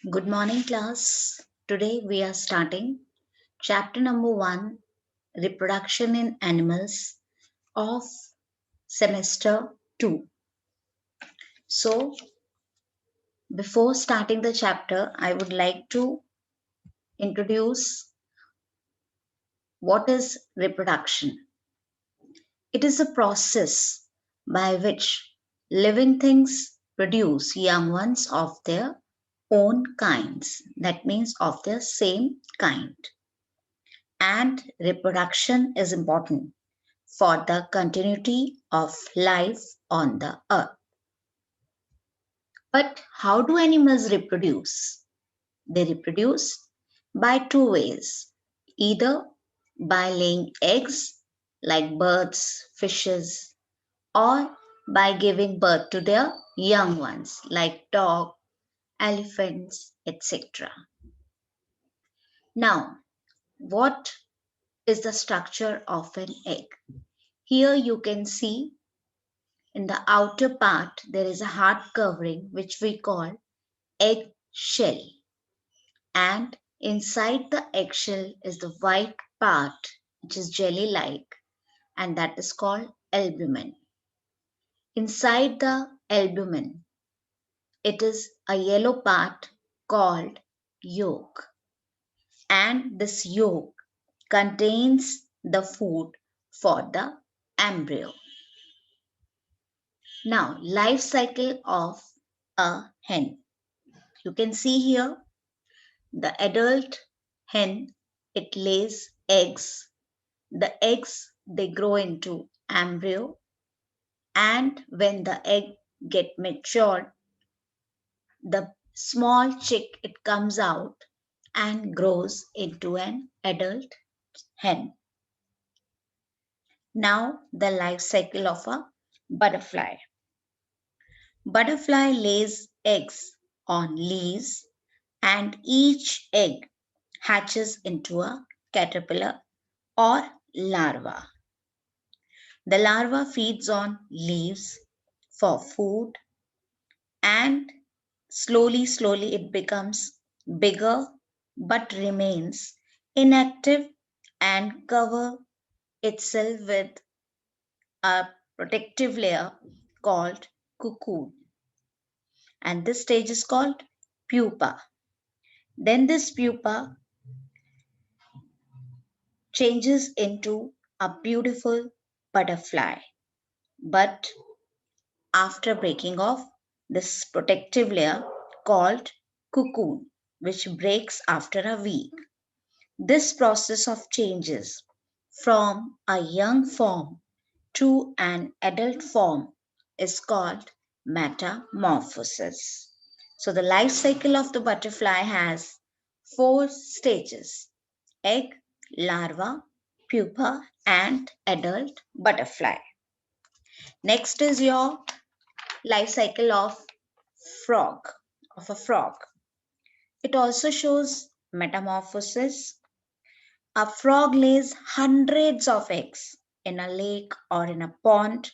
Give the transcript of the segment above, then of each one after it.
Good morning, class. Today we are starting chapter number 1, Reproduction in Animals of semester 2. So, before starting the chapter, I would like to introduce what is reproduction. It is a process by which living things produce young ones of their own kinds, that means of their same kind. And reproduction is important for the continuity of life on the earth. But how do animals reproduce? They reproduce by two ways, either by laying eggs like birds, fishes, or by giving birth to their young ones like dog, elephants, etc. Now, what is the structure of an egg? Here you can see in the outer part, there is a hard covering which we call egg shell, and inside the eggshell is the white part which is jelly like, and that is called albumen. Inside the albumen, it is a yellow part called yolk, and this yolk contains the food for the embryo. Now, life cycle of a hen. You can see here the adult hen, it lays eggs. The eggs, they grow into embryo, and when the egg get matured, the small chick, it comes out and grows into an adult hen. Now the life cycle of a butterfly. Butterfly lays eggs on leaves, and each egg hatches into a caterpillar or larva. The larva feeds on leaves for food, and slowly it becomes bigger but remains inactive and cover itself with a protective layer called cocoon. And this stage is called pupa. Then this pupa changes into a beautiful butterfly. But after breaking off this protective layer called cocoon, which breaks after a week. This process of changes from a young form to an adult form is called metamorphosis. So the life cycle of the butterfly has four stages: egg, larva, pupa, and adult butterfly. Next is your life cycle frog of a frog. It also shows metamorphosis. A frog lays hundreds of eggs in a lake or in a pond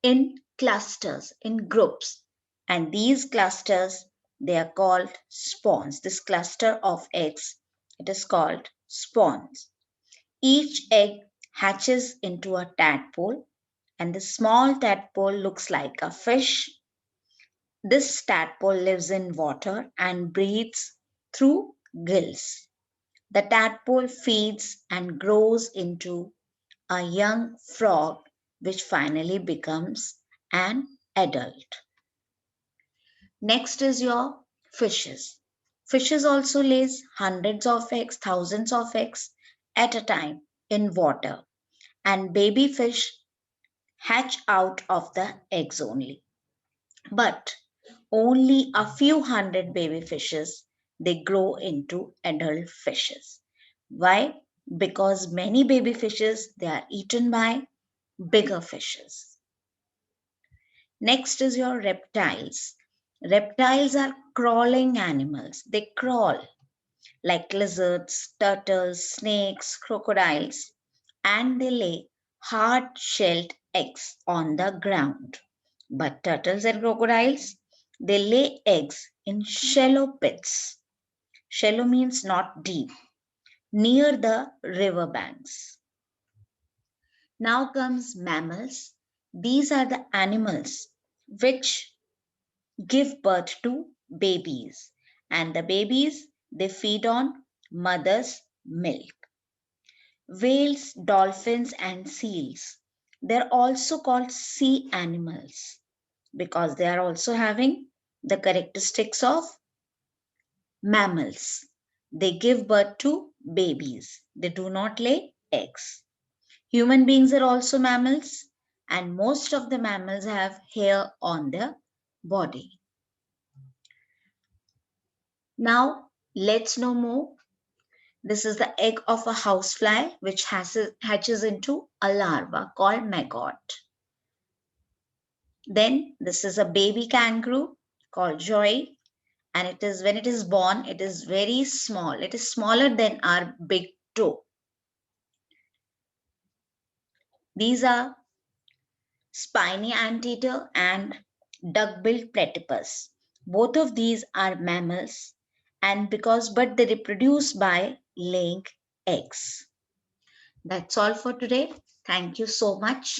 in clusters, in groups, and these clusters, they are called spawns. This cluster of eggs, it is called spawns. Each egg hatches into a tadpole, and the small tadpole looks like a fish. This tadpole lives in water and breathes through gills. The tadpole feeds and grows into a young frog, which finally becomes an adult. Next is your fishes. Fishes also lays hundreds of eggs, thousands of eggs at a time in water, and baby fish hatch out of the eggs only. But only a few hundred baby fishes, they grow into adult fishes. Why? Because many baby fishes, they are eaten by bigger fishes. Next is your reptiles. Reptiles are crawling animals. They crawl like lizards, turtles, snakes, crocodiles, and they lay hard shelled eggs on the ground. But turtles and crocodiles, They lay eggs in shallow pits. Shallow means not deep, near the river banks. Now comes mammals. These are the animals which give birth to babies, and the babies, they feed on mother's milk. Whales, dolphins, and seals, they're also called sea animals because they are also having the characteristics of mammals. They give birth to babies, they do not lay eggs. Human beings are also mammals, and most of the mammals have hair on their body. Now, let's know more. This is the egg of a housefly which hatches into a larva called maggot. Then, this is a baby kangaroo called joy, and it is when it is born, it is very small. It is smaller than our big toe. These are spiny anteater and duck-billed platypus. Both of these are mammals, and but they reproduce by laying eggs. That's all for today. Thank you so much.